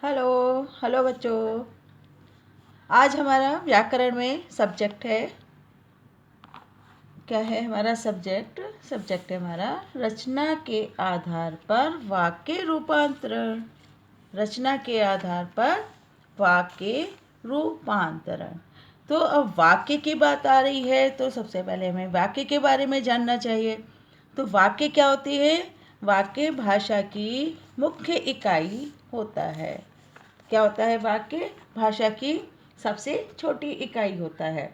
Hello hello बच्चों। आज हमारा व्याकरण में सब्जेक्ट है, क्या है हमारा सब्जेक्ट है हमारा रचना के आधार पर वाक्य रूपांतरण। रचना के आधार पर वाक्य रूपांतरण। तो अब वाक्य की बात आ रही है तो सबसे पहले हमें वाक्य के बारे में जानना चाहिए। तो वाक्य क्या होती है? वाक्य भाषा की मुख्य इकाई होता है। क्या होता है? वाक्य भाषा की सबसे छोटी इकाई होता है।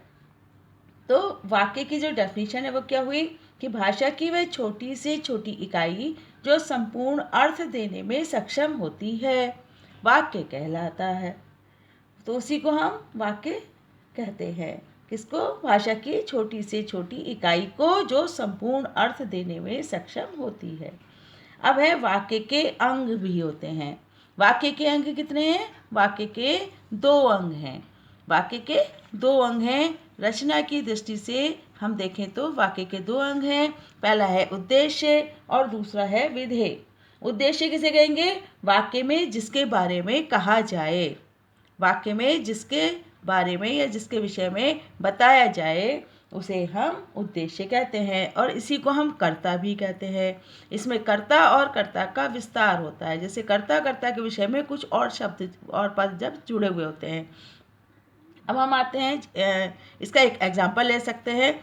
तो वाक्य की जो डेफिनेशन है वो क्या हुई कि भाषा की वह छोटी से छोटी इकाई जो संपूर्ण अर्थ देने में सक्षम होती है वाक्य कहलाता है। तो उसी को हम वाक्य कहते हैं। किसको? भाषा की छोटी से छोटी इकाई को जो संपूर्ण अर्थ देने में सक्षम होती है। अब है वाक्य के अंग भी होते हैं। वाक्य के अंग कितने हैं? वाक्य के 2 अंग हैं। वाक्य के 2 अंग हैं। रचना की दृष्टि से हम देखें तो वाक्य के 2 अंग हैं। पहला है उद्देश्य और दूसरा है विधेय। उद्देश्य किसे कहेंगे? वाक्य में जिसके बारे में कहा जाए, वाक्य में जिसके बारे में या जिसके विषय में बताया जाए उसे हम उद्देश्य कहते हैं। और इसी को हम कर्ता भी कहते हैं। इसमें कर्ता और कर्ता का विस्तार होता है। जैसे कर्ता के विषय में कुछ और शब्द और पद जब जुड़े हुए होते हैं। अब हम आते हैं, इसका एक एग्जाम्पल ले सकते हैं।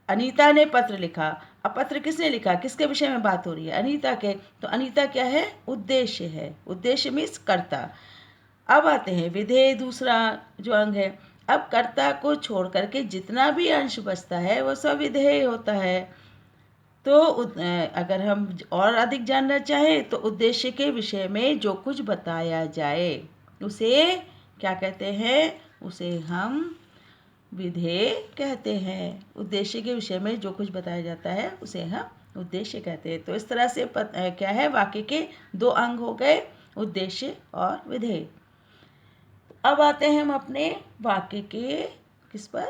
अनीता ने पत्र लिखा। अब पत्र किसने लिखा? किसके विषय में बात हो रही है? अनीता के। तो अनीता क्या है? उद्देश्य है। उद्देश्य मीन्स कर्ता। अब आते हैं विधेय, दूसरा जो अंग है। अब कर्ता को छोड़ करके जितना भी अंश बचता है वो सब विधेय होता है। तो अगर हम और अधिक जानना चाहें तो उद्देश्य के विषय में जो कुछ बताया जाए उसे क्या कहते हैं? उसे हम विधेय कहते हैं। उद्देश्य के विषय में जो कुछ बताया जाता है उसे हम उद्देश्य कहते हैं। तो इस तरह से क्या है? वाक्य के 2 अंग हो गए, उद्देश्य और विधेय। अब आते हैं हम अपने वाक्य के किस पर?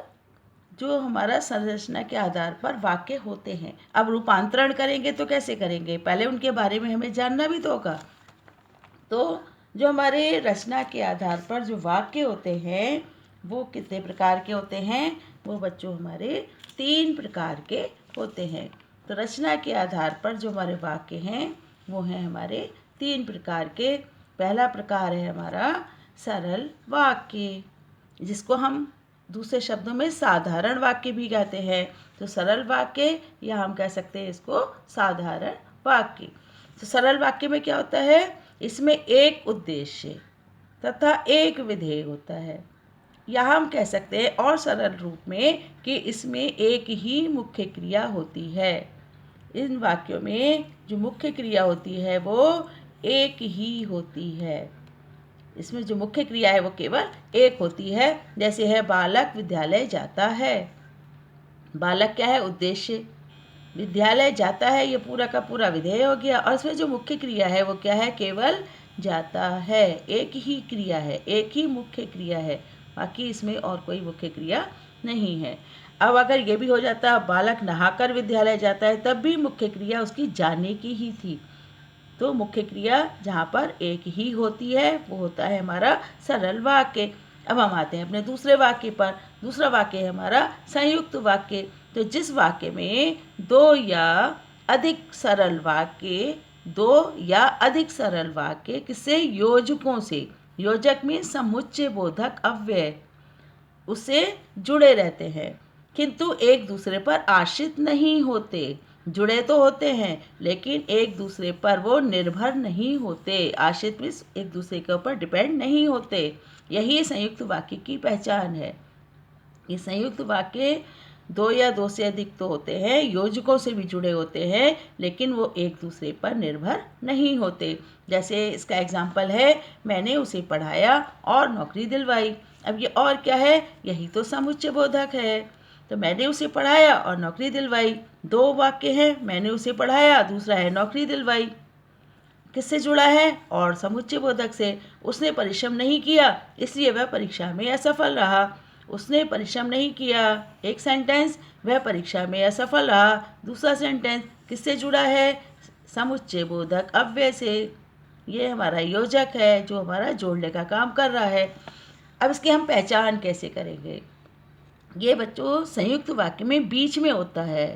जो हमारा संरचना के आधार पर वाक्य होते हैं। अब रूपांतरण करेंगे तो कैसे करेंगे? पहले उनके बारे में हमें जानना भी तो होगा। तो जो हमारे रचना के आधार पर जो वाक्य होते हैं वो कितने प्रकार के होते हैं? वो बच्चों हमारे 3 प्रकार के होते हैं। तो रचना के आधार पर जो हमारे वाक्य हैं वो हैं हमारे 3 प्रकार के। पहला प्रकार है हमारा सरल वाक्य, जिसको हम दूसरे शब्दों में साधारण वाक्य भी कहते हैं। तो सरल वाक्य या हम कह सकते हैं इसको साधारण वाक्य। तो सरल वाक्य में क्या होता है? इसमें एक उद्देश्य तथा एक विधेय होता है। या हम कह सकते हैं और सरल रूप में कि इसमें एक ही मुख्य क्रिया होती है। इन वाक्यों में जो मुख्य क्रिया होती है वो एक ही होती है। इसमें जो मुख्य क्रिया है वो केवल एक होती है। जैसे है बालक विद्यालय जाता है। बालक क्या है? उद्देश्य। विद्यालय जाता है, ये पूरा का पूरा विधेय हो गया। और इसमें जो मुख्य क्रिया है वो क्या है? केवल जाता है। एक ही क्रिया है, एक ही मुख्य क्रिया है, बाकी इसमें और कोई मुख्य क्रिया नहीं है। अब अगर ये भी हो जाता बालक नहाकर विद्यालय जाता है, तब भी मुख्य क्रिया उसकी जाने की ही थी। तो मुख्य क्रिया जहाँ पर एक ही होती है वो होता है हमारा सरल वाक्य। अब हम आते हैं अपने दूसरे वाक्य पर। दूसरा वाक्य है हमारा संयुक्त वाक्य। तो जिस वाक्य में दो या अधिक सरल वाक्य किससे? योजकों से। योजक में समुच्चय बोधक अव्यय उससे जुड़े रहते हैं, किंतु एक दूसरे पर आश्रित नहीं होते। जुड़े तो होते हैं लेकिन एक दूसरे पर वो निर्भर नहीं होते। आश्रित मीन्स एक दूसरे के ऊपर डिपेंड नहीं होते। यही संयुक्त वाक्य की पहचान है। ये संयुक्त वाक्य 2 या 2 से अधिक तो होते हैं, योजकों से भी जुड़े होते हैं, लेकिन वो एक दूसरे पर निर्भर नहीं होते। जैसे इसका एग्जाम्पल है, मैंने उसे पढ़ाया और नौकरी दिलवाई। अब ये और क्या है? यही तो समुच्चय बोधक है। तो मैंने उसे पढ़ाया और नौकरी दिलवाई, 2 वाक्य हैं। मैंने उसे पढ़ाया, दूसरा है नौकरी दिलवाई। किससे जुड़ा है? और समुच्चय बोधक से। उसने परिश्रम नहीं किया इसलिए वह परीक्षा में असफल रहा। उसने परिश्रम नहीं किया, एक सेंटेंस, वह परीक्षा में असफल रहा। दूसरा सेंटेंस किससे जुड़ा है? समुच्चय बोधक अव्यय से। ये हमारा योजक है जो हमारा जोड़ने का काम कर रहा है। अब इसकी हम पहचान कैसे करेंगे? ये बच्चों संयुक्त वाक्य में बीच में होता है,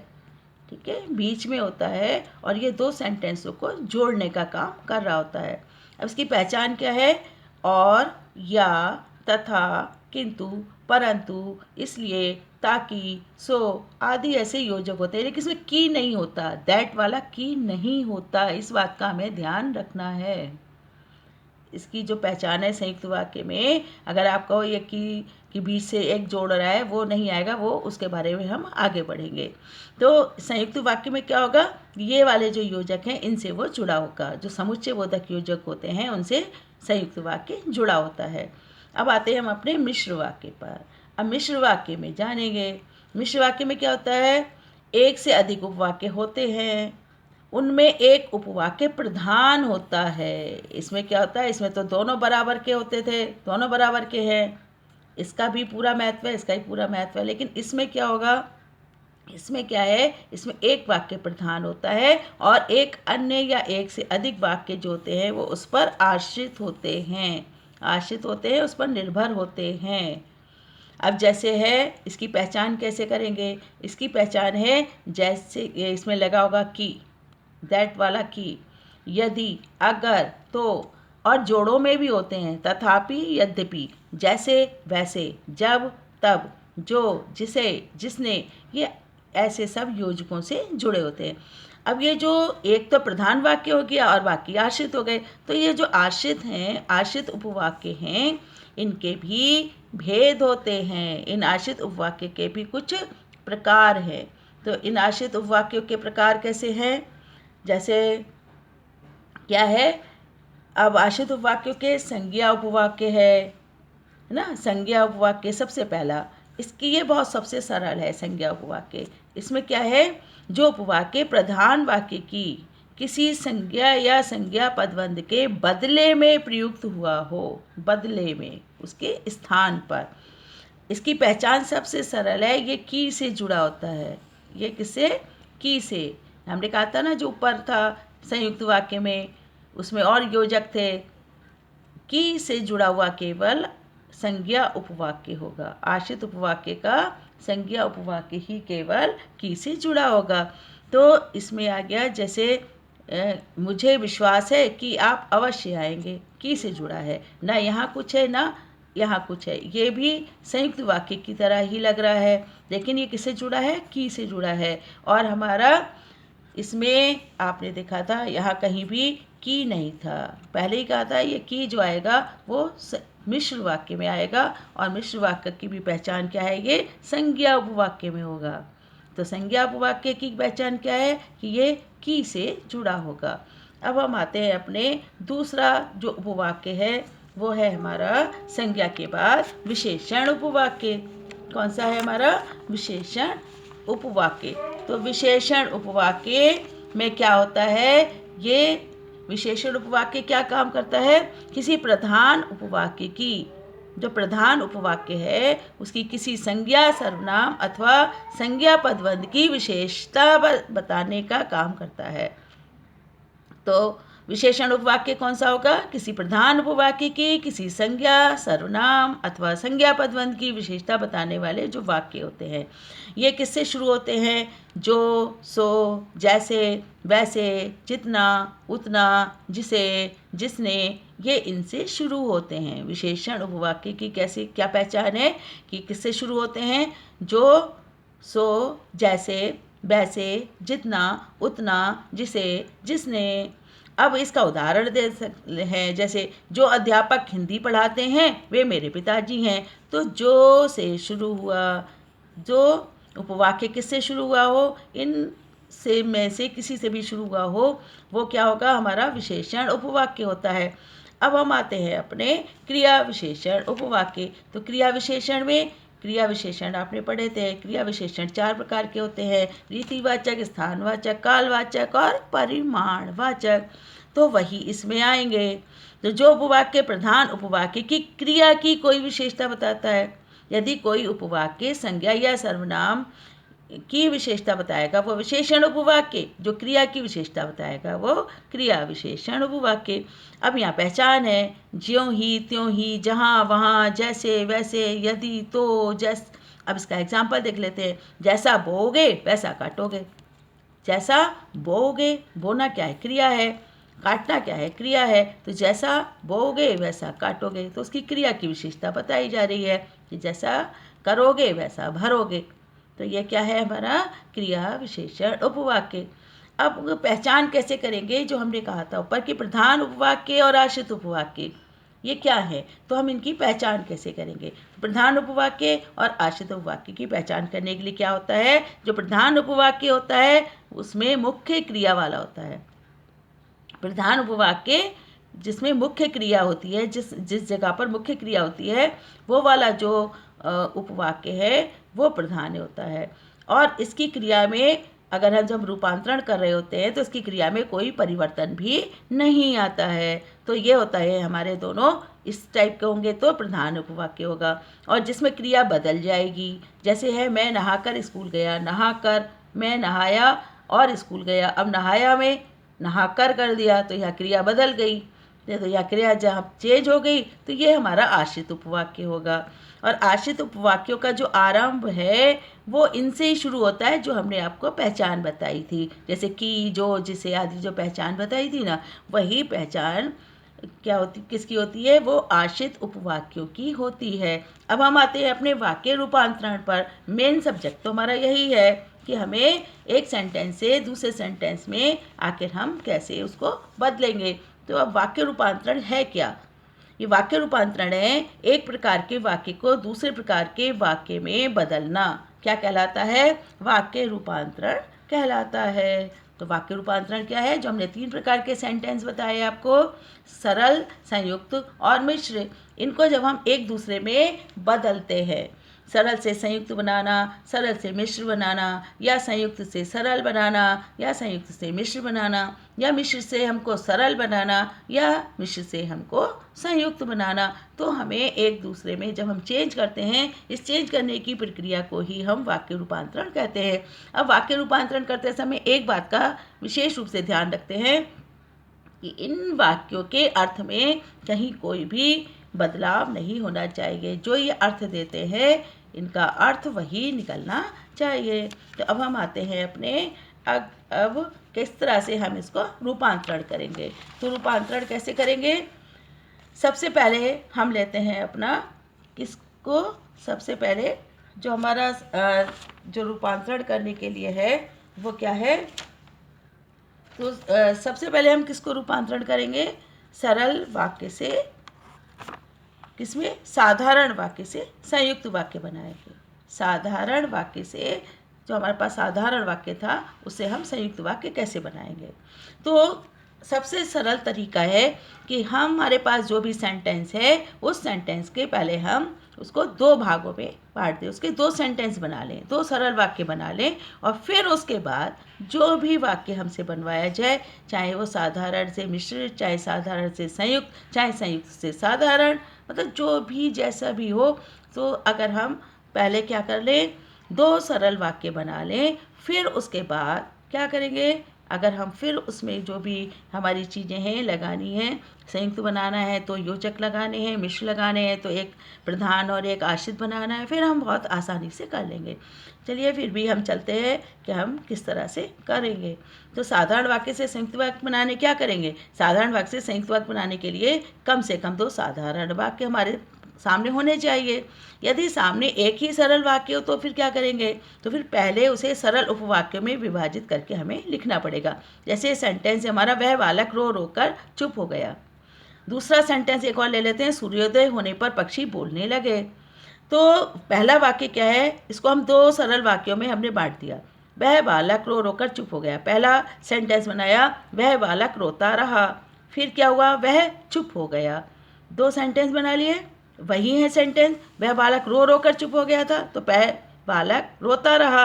ठीक है, बीच में होता है और ये दो सेंटेंसों को जोड़ने का काम कर रहा होता है। अब इसकी पहचान क्या है? और, या, तथा, किंतु, परंतु, इसलिए, ताकि, सो आदि ऐसे योजक होते हैं, लेकिन इसमें की नहीं होता, दैट वाला की नहीं होता। इस बात का हमें ध्यान रखना है। इसकी जो पहचान है संयुक्त वाक्य में, अगर आप कहो ये कि बीच से एक जोड़ रहा है, वो नहीं आएगा, वो उसके बारे में हम आगे बढ़ेंगे। तो संयुक्त वाक्य में क्या होगा? ये वाले जो योजक हैं इनसे वो जुड़ा होगा, जो समुच्चय बोधक योजक होते हैं उनसे संयुक्त वाक्य जुड़ा होता है। अब आते हैं हम अपने मिश्र वाक्य पर। अब मिश्र वाक्य में जानेंगे। मिश्र वाक्य में क्या होता है? एक से अधिक उपवाक्य होते हैं, उनमें एक उपवाक्य प्रधान होता है। इसमें क्या होता है? इसमें तो दोनों बराबर के होते थे, दोनों बराबर के हैं, इसका भी पूरा महत्व है, इसका भी पूरा महत्व है। लेकिन इसमें क्या होगा? इसमें क्या है? इसमें एक वाक्य प्रधान होता है और एक अन्य या एक से अधिक वाक्य जो होते हैं वो उस पर आश्रित होते हैं, आश्रित होते हैं, उस पर निर्भर होते हैं। अब जैसे है, इसकी पहचान कैसे करेंगे? इसकी पहचान है जैसे इसमें लगा होगा की, दैट वाला की, यदि, अगर, तो, और जोड़ों में भी होते हैं तथापि, यद्यपि, जैसे, वैसे, जब, तब, जो, जिसे, जिसने, ये ऐसे सब योजकों से जुड़े होते हैं। अब ये जो एक तो प्रधान वाक्य हो गया और बाकी आश्रित हो गए, तो ये जो आश्रित हैं, आश्रित उपवाक्य हैं, इनके भी भेद होते हैं। इन आश्रित उपवाक्य के भी कुछ प्रकार हैं। तो इन आश्रित उपवाक्यों के प्रकार कैसे हैं? जैसे क्या है? अब आश्रित उपवाक्यों के संज्ञा उपवाक्य है ना। संज्ञा उपवाक्य सबसे पहला, इसकी ये बहुत सबसे सरल है संज्ञा उपवाक्य। इसमें क्या है? जो उपवाक्य प्रधान वाक्य की किसी संज्ञा या संज्ञा पदबंध के बदले में प्रयुक्त हुआ हो, बदले में, उसके स्थान पर। इसकी पहचान सबसे सरल है, ये की से जुड़ा होता है। ये किससे? की से। हमने कहा था ना जो ऊपर था संयुक्त वाक्य में, उसमें और योजक थे। की से जुड़ा हुआ केवल संज्ञा उपवाक्य होगा। आश्रित उपवाक्य का संज्ञा उपवाक्य ही केवल की से जुड़ा होगा। तो इसमें आ गया जैसे मुझे विश्वास है कि आप अवश्य आएंगे, की से जुड़ा है ना, यहाँ कुछ है ना यहाँ कुछ है। ये भी संयुक्त वाक्य की तरह ही लग रहा है, लेकिन ये किससे जुड़ा है? की से जुड़ा है। और हमारा इसमें आपने देखा था यहाँ कहीं भी की नहीं था, पहले ही कहा था ये की जो आएगा वो मिश्र वाक्य में आएगा। और मिश्र वाक्य की भी पहचान क्या है? ये संज्ञा उपवाक्य में होगा। तो संज्ञा उपवाक्य की पहचान क्या है? कि ये की से जुड़ा होगा। अब हम आते हैं अपने दूसरा जो उपवाक्य है, वो है हमारा संज्ञा के बाद विशेषण उपवाक्य। कौन सा है हमारा? विशेषण उपवाक्य। तो विशेषण उपवाक्य में क्या होता है? ये विशेषण उपवाक्य क्या काम करता है? किसी प्रधान उपवाक्य की, जो प्रधान उपवाक्य है उसकी किसी संज्ञा, सर्वनाम अथवा संज्ञा पदबंध की विशेषता बताने का काम करता है। तो विशेषण उपवाक्य कौन सा होगा? किसी प्रधान उपवाक्य की किसी संज्ञा, सर्वनाम अथवा संज्ञा पदबंध की विशेषता बताने वाले जो वाक्य होते हैं। ये किससे शुरू होते हैं? जो, सो, जैसे, वैसे, जितना, उतना, जिसे, जिसने, ये इनसे शुरू होते हैं। विशेषण उपवाक्य की कैसे क्या पहचान है? कि किससे शुरू होते हैं? जो, सो, जैसे, वैसे, जितना, उतना, जिसे, जिसने। अब इसका उदाहरण दे सकते हैं, जैसे जो अध्यापक हिंदी पढ़ाते हैं वे मेरे पिताजी हैं। तो जो से शुरू हुआ, जो उपवाक्य किससे शुरू हुआ हो, इन से में से किसी से भी शुरू हुआ हो, वो क्या होगा? हमारा विशेषण उपवाक्य होता है। अब हम आते हैं अपने क्रिया विशेषण उपवाक्य। तो क्रिया विशेषण में, क्रिया विशेषण आपने पढ़े थे, क्रिया विशेषण 4 प्रकार के होते हैं: रीतिवाचक, स्थानवाचक, कालवाचक और परिमाणवाचक। तो वही इसमें आएंगे। तो जो उपवाक्य प्रधान उपवाक्य की क्रिया की कोई विशेषता बताता है, यदि कोई उपवाक्य संज्ञा या सर्वनाम की विशेषता बताएगा वो विशेषण उपवाक्य, जो क्रिया की विशेषता बताएगा वो क्रिया विशेषण उपवाक्य। अब यहाँ पहचान है, ज्यों ही त्यों ही, जहाँ वहाँ, जैसे वैसे, यदि तो, जैस। अब इसका एग्जाम्पल देख लेते हैं। जैसा बोओगे वैसा काटोगे। जैसा बोओगे, बोना क्या है? क्रिया है। काटना क्या है? क्रिया है। तो जैसा बोओगे वैसा काटोगे, तो उसकी क्रिया की विशेषता बताई जा रही है कि जैसा करोगे वैसा भरोगे। तो ये क्या है? हमारा क्रिया विशेषण उपवाक्य। अब पहचान कैसे करेंगे? जो हमने कहा था ऊपर कि प्रधान उपवाक्य और आश्रित उपवाक्य, ये क्या है? तो हम इनकी पहचान कैसे करेंगे? प्रधान उपवाक्य और आश्रित उपवाक्य की पहचान करने के लिए क्या होता है? जो प्रधान उपवाक्य होता है उसमें मुख्य क्रिया वाला होता है। प्रधान उपवाक्य जिसमें मुख्य क्रिया होती है, जिस जगह पर मुख्य क्रिया होती है, वो वाला जो उपवाक्य है वो प्रधान होता है। और इसकी क्रिया में अगर हम जब रूपांतरण कर रहे होते हैं तो इसकी क्रिया में कोई परिवर्तन भी नहीं आता है। तो ये होता है हमारे दोनों इस टाइप के होंगे तो प्रधान उपवाक्य होगा। और जिसमें क्रिया बदल जाएगी, जैसे है मैं नहाकर स्कूल गया, नहाकर मैं नहाया और स्कूल गया। अब नहाया में नहाकर कर दिया तो यह क्रिया बदल गई, तो यह क्रिया जहाँ चेंज हो गई तो ये हमारा आश्रित उपवाक्य होगा। और आश्रित उपवाक्यों का जो आरंभ है वो इनसे ही शुरू होता है जो हमने आपको पहचान बताई थी, जैसे कि, जो, जिसे आदि जो पहचान बताई थी ना, वही पहचान क्या होती, किसकी होती है? वो आश्रित उपवाक्यों की होती है। अब हम आते हैं अपने वाक्य रूपांतरण पर। मेन सब्जेक्ट तो हमारा यही है कि हमें एक सेंटेंस से दूसरे सेंटेंस में आखिर हम कैसे उसको बदलेंगे। तो अब वाक्य रूपांतरण है क्या? ये वाक्य रूपांतरण है एक प्रकार के वाक्य को दूसरे प्रकार के वाक्य में बदलना। क्या कहलाता है? वाक्य रूपांतरण कहलाता है। तो वाक्य रूपांतरण क्या है? जो हमने 3 प्रकार के सेंटेंस बताए आपको, सरल, संयुक्त और मिश्र, इनको जब हम एक दूसरे में बदलते हैं, सरल से संयुक्त बनाना, सरल से मिश्र बनाना, या संयुक्त से सरल बनाना, या संयुक्त से मिश्र बनाना, या मिश्र से हमको सरल बनाना, या मिश्र से हमको संयुक्त बनाना। तो हमें एक दूसरे में जब हम चेंज करते हैं, इस चेंज करने की प्रक्रिया को ही हम वाक्य रूपांतरण कहते हैं। अब वाक्य रूपांतरण करते समय एक बात का विशेष रूप से ध्यान रखते हैं कि इन वाक्यों के अर्थ में कहीं कोई भी बदलाव नहीं होना चाहिए। जो ये अर्थ देते हैं इनका अर्थ वही निकलना चाहिए। तो अब हम आते हैं अपने अब किस तरह से हम इसको रूपांतरण करेंगे। तो रूपांतरण कैसे करेंगे? सबसे पहले हम लेते हैं अपना किसको, सबसे पहले जो हमारा जो रूपांतरण करने के लिए है वो क्या है? तो सबसे पहले हम किसको रूपांतरण करेंगे? सरल वाक्य से किसमें? साधारण वाक्य से संयुक्त वाक्य बनाएंगे। साधारण वाक्य से, जो हमारे पास साधारण वाक्य था, उससे हम संयुक्त वाक्य कैसे बनाएंगे? तो सबसे सरल तरीका है कि हमारे पास जो भी सेंटेंस है उस सेंटेंस के पहले हम उसको 2 भागों में बांट दें, उसके 2 सेंटेंस बना लें, 2 सरल वाक्य बना लें, और फिर उसके बाद जो भी वाक्य हमसे बनवाया जाए, चाहे वो साधारण से मिश्र, चाहे साधारण से संयुक्त, चाहे संयुक्त से साधारण, मतलब जो भी जैसा भी हो, तो अगर हम पहले क्या कर लें, 2 सरल वाक्य बना लें, फिर उसके बाद क्या करेंगे? अगर हम फिर उसमें जो भी हमारी चीज़ें हैं लगानी हैं, संयुक्त बनाना है तो योजक लगाने हैं, मिश्र लगाने हैं तो एक प्रधान और एक आश्रित बनाना है, फिर हम बहुत आसानी से कर लेंगे। चलिए फिर भी हम चलते हैं कि हम किस तरह से करेंगे। तो साधारण वाक्य से संयुक्त वाक्य बनाने क्या करेंगे? साधारण वाक्य से संयुक्त वाक्य बनाने के लिए कम से कम 2 साधारण वाक्य हमारे सामने होने चाहिए। यदि सामने एक ही सरल वाक्य हो तो फिर क्या करेंगे? तो फिर पहले उसे सरल उपवाक्यों में विभाजित करके हमें लिखना पड़ेगा। जैसे सेंटेंस हमारा, वह बालक रो रो कर चुप हो गया। दूसरा सेंटेंस एक और ले लेते हैं, सूर्योदय होने पर पक्षी बोलने लगे। तो पहला वाक्य क्या है? इसको हम 2 सरल वाक्यों में हमने बांट दिया। वह बालक रो रो कर चुप हो गया। पहला सेंटेंस बनाया, वह बालक रोता रहा। फिर क्या हुआ? वह चुप हो गया। 2 सेंटेंस बना लिए। वही है सेंटेंस, वह बालक रो रो कर चुप हो गया था, तो वह बालक रोता रहा,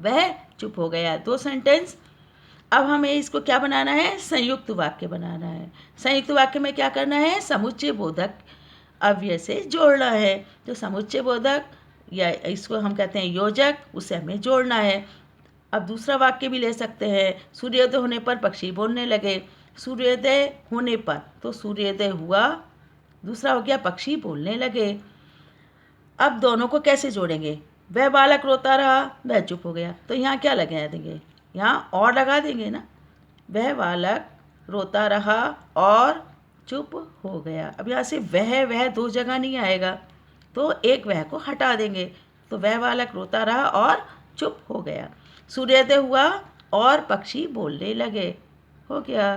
वह चुप हो गया। 2 सेंटेंस। अब हमें इसको क्या बनाना है? संयुक्त वाक्य बनाना है। संयुक्त वाक्य में क्या करना है? समुच्चय बोधक अव्यय से जोड़ना है। तो समुच्चय बोधक या इसको हम कहते हैं योजक, उसे हमें जोड़ना है। अब दूसरा वाक्य भी ले सकते हैं, सूर्योदय होने पर पक्षी बोलने लगे। सूर्योदय होने पर, तो सूर्योदय हुआ, दूसरा हो गया पक्षी बोलने लगे। अब दोनों को कैसे जोड़ेंगे? वह बालक रोता रहा, वह चुप हो गया, तो यहाँ क्या लगा देंगे? यहाँ और लगा देंगे ना। वह बालक रोता रहा और चुप हो गया। अब यहाँ से वह दो जगह नहीं आएगा, तो एक वह को हटा देंगे, तो वह बालक रोता रहा और चुप हो गया। सूर्योदय हुआ और पक्षी बोलने लगे। हो गया।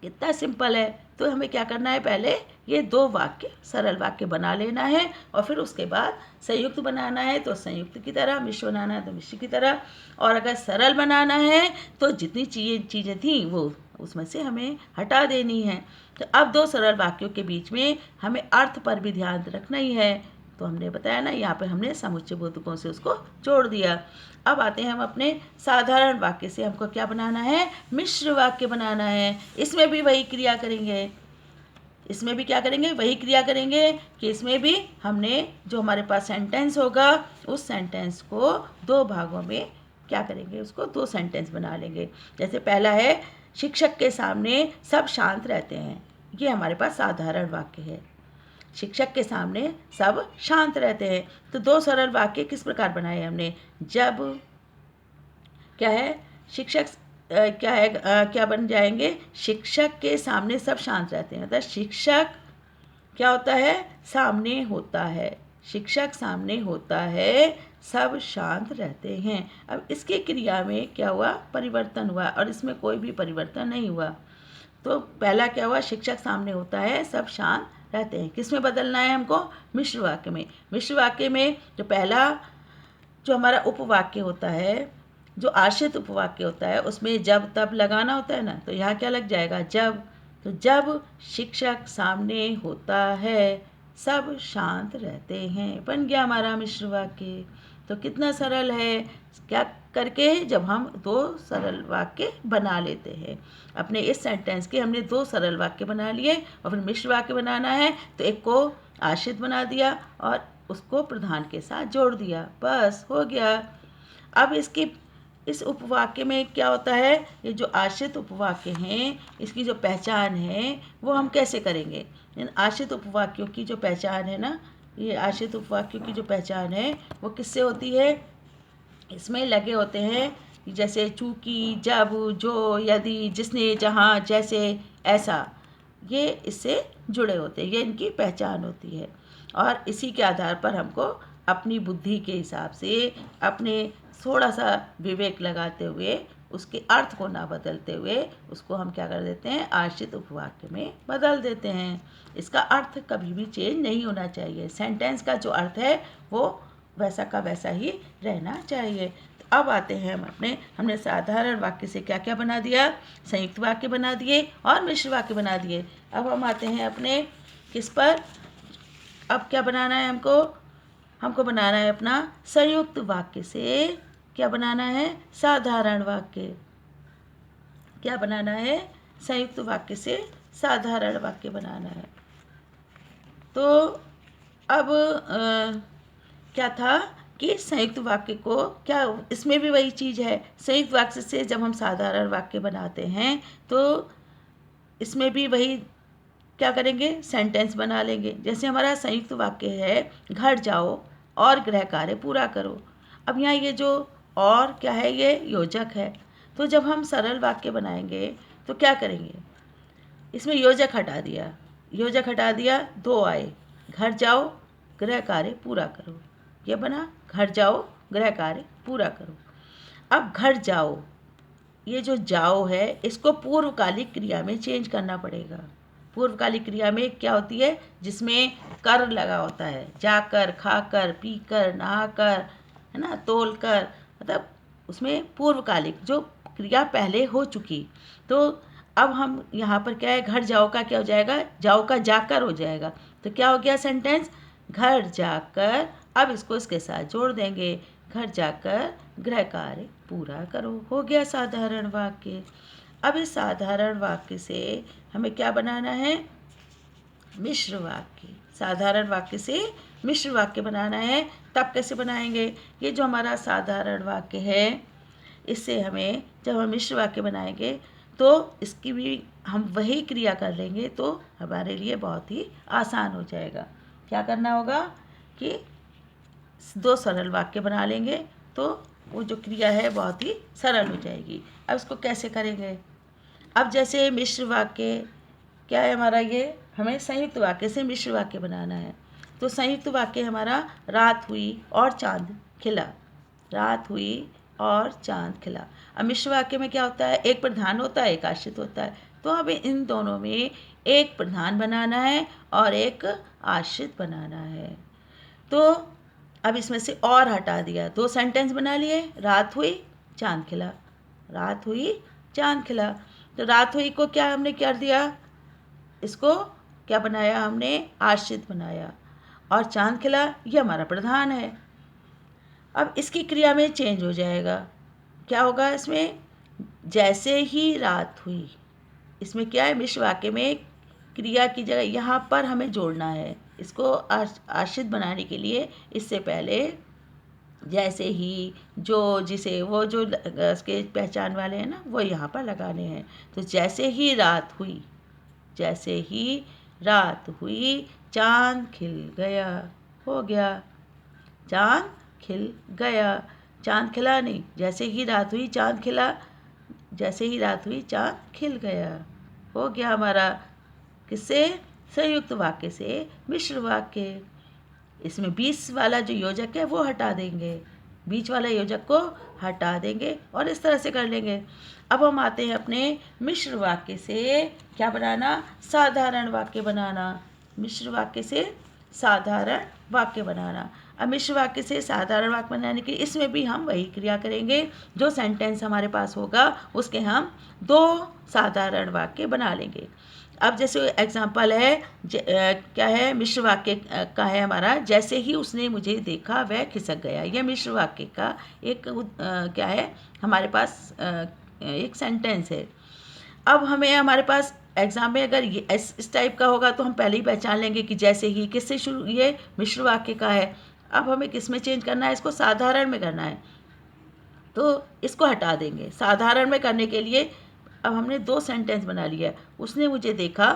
कितना सिंपल है। तो हमें क्या करना है, पहले ये दो वाक्य सरल वाक्य बना लेना है और फिर उसके बाद संयुक्त बनाना है तो संयुक्त की तरह, मिश्र बनाना है तो मिश्र की तरह, और अगर सरल बनाना है तो जितनी चीज़ें थी वो उसमें से हमें हटा देनी है। तो अब दो सरल वाक्यों के बीच में हमें अर्थ पर भी ध्यान रखना ही है। तो हमने बताया ना, यहाँ पर हमने समुच्चय बोधकों से उसको जोड़ दिया। अब आते हैं हम अपने साधारण वाक्य से, हमको क्या बनाना है, मिश्र वाक्य बनाना है। इसमें भी वही क्रिया करेंगे, इसमें भी क्या करेंगे, वही क्रिया करेंगे कि इसमें भी हमने जो हमारे पास सेंटेंस होगा उस सेंटेंस को दो भागों में क्या करेंगे, उसको दो सेंटेंस बना लेंगे। जैसे पहला है, शिक्षक के सामने सब शांत रहते हैं। ये हमारे पास साधारण वाक्य है, शिक्षक के सामने सब शांत रहते हैं। तो दो सरल वाक्य किस प्रकार बनाए हमने, जब क्या है, शिक्षक क्या है, क्या बन जाएंगे, शिक्षक के सामने सब शांत रहते हैं। तो शिक्षक क्या होता है, सामने होता है, शिक्षक सामने होता है, सब शांत रहते हैं। अब इसकी क्रिया में क्या हुआ, परिवर्तन हुआ, और इसमें कोई भी परिवर्तन नहीं हुआ। तो पहला क्या हुआ, शिक्षक सामने होता है, सब शांत रहते हैं। किस में बदलना है हमको, मिश्र वाक्य में। मिश्र वाक्य में जो पहला जो हमारा उपवाक्य होता है, जो आश्रित उपवाक्य होता है, उसमें जब तब लगाना होता है ना, तो यहाँ क्या लग जाएगा, जब। तो जब शिक्षक सामने होता है, सब शांत रहते हैं, बन गया हमारा मिश्र वाक्य। तो कितना सरल है, क्या करके, जब हम दो सरल वाक्य बना लेते हैं। अपने इस सेंटेंस के हमने दो सरल वाक्य बना लिए, और फिर मिश्र वाक्य बनाना है तो एक को आश्रित बना दिया और उसको प्रधान के साथ जोड़ दिया, बस हो गया। अब इस उपवाक्य में क्या होता है, ये जो आश्रित उपवाक्य हैं, इसकी जो पहचान है वो हम कैसे करेंगे। इन आश्रित उपवाक्यों की जो पहचान है ना, ये आश्रित उपवाक्यों की जो पहचान है वो किससे होती है, इसमें लगे होते हैं जैसे चूंकि, जब, जो, यदि, जिसने, जहाँ, जैसे, ऐसा, ये इससे जुड़े होते हैं, ये इनकी पहचान होती है। और इसी के आधार पर हमको अपनी बुद्धि के हिसाब से, अपने थोड़ा सा विवेक लगाते हुए, उसके अर्थ को ना बदलते हुए, उसको हम क्या कर देते हैं, आश्रित उपवाक्य में बदल देते हैं। इसका अर्थ कभी भी चेंज नहीं होना चाहिए, सेंटेंस का जो अर्थ है वो वैसा का वैसा ही रहना चाहिए। तो अब आते हैं हमने साधारण वाक्य से क्या क्या बना दिया, संयुक्त वाक्य बना दिए और मिश्र वाक्य बना दिए। अब हम आते हैं अपने किस पर, अब क्या बनाना है हमको बनाना है अपना संयुक्त वाक्य से, क्या बनाना है, साधारण वाक्य। क्या बनाना है, संयुक्त वाक्य से साधारण वाक्य बनाना है। तो अब क्या था कि संयुक्त वाक्य को क्या, इसमें भी वही चीज़ है, संयुक्त वाक्य से जब हम साधारण वाक्य बनाते हैं तो इसमें भी वही क्या करेंगे, सेंटेंस बना लेंगे। जैसे हमारा संयुक्त वाक्य है, घर जाओ और गृह कार्य पूरा करो। अब यहाँ ये जो और क्या है, ये योजक है। तो जब हम सरल वाक्य बनाएंगे तो क्या करेंगे, इसमें योजक हटा दिया, योजक हटा दिया, दो आए, घर जाओ गृह कार्य पूरा करो, ये बना घर जाओ गृह कार्य पूरा करो। अब घर जाओ, ये जो जाओ है इसको पूर्वकालिक क्रिया में चेंज करना पड़ेगा। पूर्वकालिक क्रिया में क्या होती है, जिसमें कर लगा होता है, जाकर, खाकर, पीकर, नहाकर, है ना, तोलकर, मतलब उसमें पूर्वकालिक जो क्रिया पहले हो चुकी। तो अब हम यहाँ पर क्या है, घर जाओ का क्या हो जाएगा, जाओ का जाकर हो जाएगा। तो क्या हो गया सेंटेंस, घर जाकर, अब इसको इसके साथ जोड़ देंगे, घर जाकर गृह कार्य पूरा करो, हो गया साधारण वाक्य। अब इस साधारण वाक्य से हमें क्या बनाना है, मिश्र वाक्य। साधारण वाक्य से मिश्र वाक्य बनाना है तब कैसे बनाएंगे? ये जो हमारा साधारण वाक्य है, इससे हमें जब हम मिश्र वाक्य बनाएंगे तो इसकी भी हम वही क्रिया कर लेंगे तो हमारे लिए बहुत ही आसान हो जाएगा। क्या करना होगा कि 2 सरल वाक्य बना लेंगे तो वो जो क्रिया है बहुत ही सरल हो जाएगी। अब इसको कैसे करेंगे? अब जैसे मिश्र वाक्य क्या है हमारा, ये हमें संयुक्त वाक्य से मिश्र वाक्य बनाना है। तो संयुक्त वाक्य हमारा रात हुई और चांद खिला। रात हुई और चांद खिला। अब मिश्र वाक्य में क्या होता है? एक प्रधान होता है, एक आश्रित होता है। तो हमें इन दोनों में एक प्रधान बनाना है और एक आश्रित बनाना है। तो अब इसमें से और हटा दिया, 2 सेंटेंस बना लिए। रात हुई चांद खिला, रात हुई चांद खिला। तो रात हुई को क्या हमने कर दिया? इसको क्या बनाया हमने? आश्रित बनाया। और चांद खिला ये हमारा प्रधान है। अब इसकी क्रिया में चेंज हो जाएगा। क्या होगा इसमें? जैसे ही रात हुई, इसमें क्या है? मिश्र वाक्य में क्रिया की जगह यहाँ पर हमें जोड़ना है। इसको आश्रित बनाने के लिए इससे पहले जैसे ही, जो, जिसे, वो जो उसके पहचान वाले हैं ना, वो यहाँ पर लगाने हैं। तो जैसे ही रात हुई, जैसे ही रात हुई चांद खिल गया। हो गया, चांद खिल गया। चांद खिला नहीं, जैसे ही रात हुई चांद खिला, जैसे ही रात हुई चांद खिल गया। हो गया हमारा किससे? संयुक्त वाक्य से मिश्र वाक्य। इसमें 20 वाला जो योजक है वो हटा देंगे, बीच वाला योजक को हटा देंगे और इस तरह से कर लेंगे। अब हम आते हैं अपने मिश्र वाक्य से क्या बनाना? साधारण वाक्य बनाना। मिश्र वाक्य से साधारण वाक्य बनाना। अब मिश्र वाक्य से साधारण वाक्य बनाने के इसमें भी हम वही क्रिया करेंगे। जो सेंटेंस हमारे पास होगा उसके हम 2 साधारण वाक्य बना लेंगे। अब जैसे एग्जाम्पल है क्या है? मिश्र वाक्य का है हमारा, जैसे ही उसने मुझे देखा वह खिसक गया। यह मिश्र वाक्य का एक क्या है हमारे पास एक सेंटेंस है। अब हमें हमारे पास एग्जाम में अगर ये इस टाइप का होगा तो हम पहले ही पहचान लेंगे कि जैसे ही किससे शुरू, ये मिश्र वाक्य का है। अब हमें किस में चेंज करना है? इसको साधारण में करना है, तो इसको हटा देंगे। साधारण में करने के लिए अब हमने 2 सेंटेंस बना लिया। उसने मुझे देखा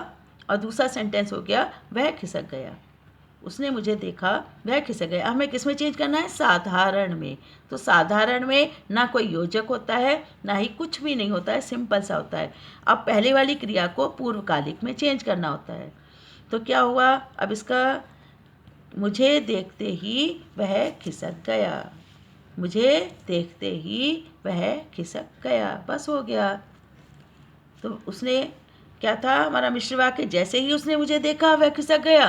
और दूसरा सेंटेंस हो गया वह खिसक गया। उसने मुझे देखा वह खिसक गया। हमें किस में चेंज करना है? साधारण में। तो साधारण में ना कोई योजक होता है, ना ही कुछ भी नहीं होता है, सिंपल सा होता है। अब पहले वाली क्रिया को पूर्वकालिक में चेंज करना होता है। तो क्या हुआ? अब इसका मुझे देखते ही वह खिसक गया। मुझे देखते ही वह खिसक गया। बस हो गया। तो उसने क्या था हमारा मिश्र वाक्य? जैसे ही उसने मुझे देखा वह खिसक गया।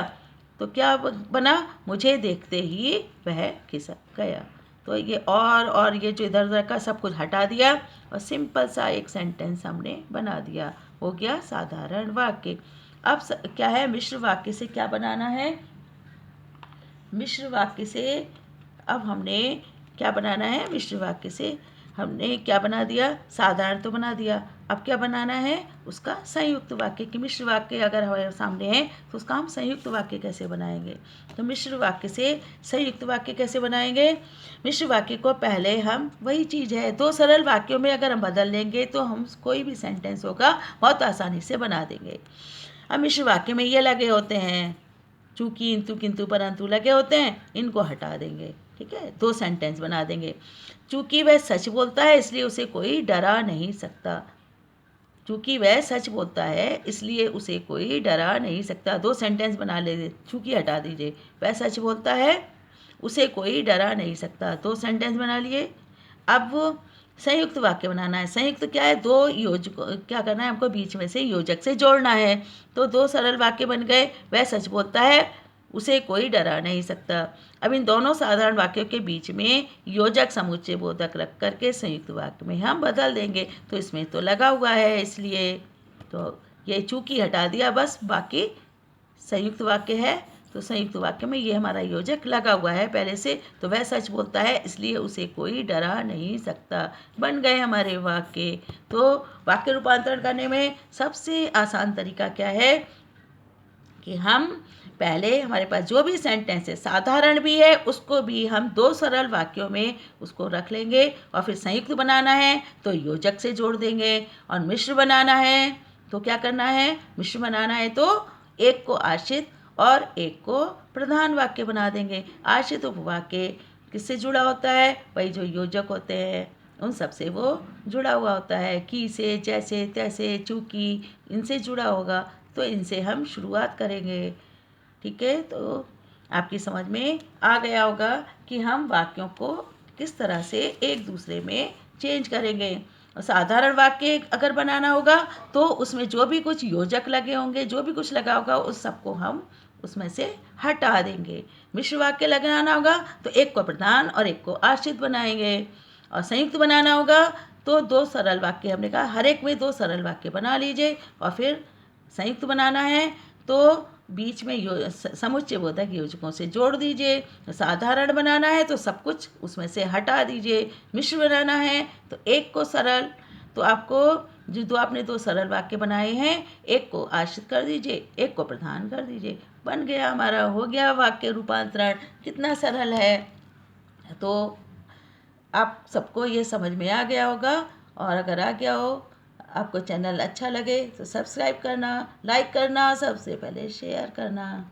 तो क्या बना? मुझे देखते ही वह खिसक गया। तो ये और ये जो इधर उधर का सब कुछ हटा दिया और सिंपल सा एक सेंटेंस हमने बना दिया। हो गया साधारण वाक्य। अब क्या है? मिश्र वाक्य से क्या बनाना है? मिश्र वाक्य से अब हमने क्या बनाना है? मिश्र वाक्य से हमने क्या बना दिया? साधारण तो बना दिया। अब क्या बनाना है? उसका संयुक्त वाक्य। कि मिश्र वाक्य अगर हमारे सामने है तो उसका हम संयुक्त वाक्य कैसे बनाएंगे? तो मिश्र वाक्य से संयुक्त वाक्य कैसे बनाएंगे? मिश्र वाक्य को पहले हम वही चीज़ है, 2 सरल वाक्यों में अगर हम बदल लेंगे तो हम कोई भी सेंटेंस होगा बहुत आसानी से बना देंगे। अब मिश्र वाक्य में ये लगे होते हैं, चूंकि, इंतु, किंतु, परंतु लगे होते हैं, इनको हटा देंगे। ठीक है, 2 सेंटेंस बना देंगे। चूंकि वह सच बोलता है इसलिए उसे कोई डरा नहीं सकता। चूंकि वह सच बोलता है इसलिए उसे कोई डरा नहीं सकता। 2 सेंटेंस बना ले, चूंकि हटा दीजिए। वह सच बोलता है, उसे कोई डरा नहीं सकता। 2 सेंटेंस बना लिए। अब संयुक्त वाक्य बनाना है। संयुक्त क्या है? 2 योजक, क्या करना है हमको? बीच में से योजक से जोड़ना है। तो 2 सरल वाक्य बन गए। वह सच बोलता है, उसे कोई डरा नहीं सकता। अब इन दोनों साधारण वाक्यों के बीच में योजक समुच्चय बोधक रख करके संयुक्त वाक्य में हम बदल देंगे। तो इसमें तो लगा हुआ है इसलिए तो ये चूंकि हटा दिया, बस बाकी संयुक्त वाक्य है। तो संयुक्त वाक्य में ये हमारा योजक लगा हुआ है पहले से। तो वह सच बोलता है इसलिए उसे कोई डरा नहीं सकता। बन गए हमारे वाक्य। तो वाक्य रूपांतरण करने में सबसे आसान तरीका क्या है? कि हम पहले हमारे पास जो भी सेंटेंस है, साधारण भी है, उसको भी हम दो सरल वाक्यों में उसको रख लेंगे, और फिर संयुक्त बनाना है तो योजक से जोड़ देंगे, और मिश्र बनाना है तो क्या करना है, मिश्र बनाना है तो एक को आश्रित और एक को प्रधान वाक्य बना देंगे। आश्रित उपवाक्य किससे जुड़ा होता है, वही जो योजक होते हैं उन सब से वो जुड़ा हुआ होता है, की से, जैसे, तैसे, चूंकि, इनसे जुड़ा होगा, तो इनसे हम शुरुआत करेंगे। ठीक है, तो आपकी समझ में आ गया होगा कि हम वाक्यों को किस तरह से एक दूसरे में चेंज करेंगे। और साधारण वाक्य अगर बनाना होगा तो उसमें जो भी कुछ योजक लगे होंगे, जो भी कुछ लगा होगा, उस सबको हम उसमें से हटा देंगे। मिश्र वाक्य लगाना होगा तो एक को प्रधान और एक को आश्रित बनाएंगे, और संयुक्त बनाना होगा तो दो सरल वाक्य, हमने कहा हर एक में दो सरल वाक्य बना लीजिए, और फिर संयुक्त बनाना है तो बीच में समुच्चय बोधक योजकों से जोड़ दीजिए। साधारण बनाना है तो सब कुछ उसमें से हटा दीजिए। मिश्र बनाना है तो एक को सरल, तो आपको जो दो आपने दो सरल वाक्य बनाए हैं, एक को आश्रित कर दीजिए, एक को प्रधान कर दीजिए, बन गया हमारा, हो गया वाक्य रूपांतरण। कितना सरल है। तो आप सबको ये समझ में आ गया होगा, और अगर आ गया हो, आपको चैनल अच्छा लगे तो सब्सक्राइब करना, लाइक करना, सबसे पहले शेयर करना।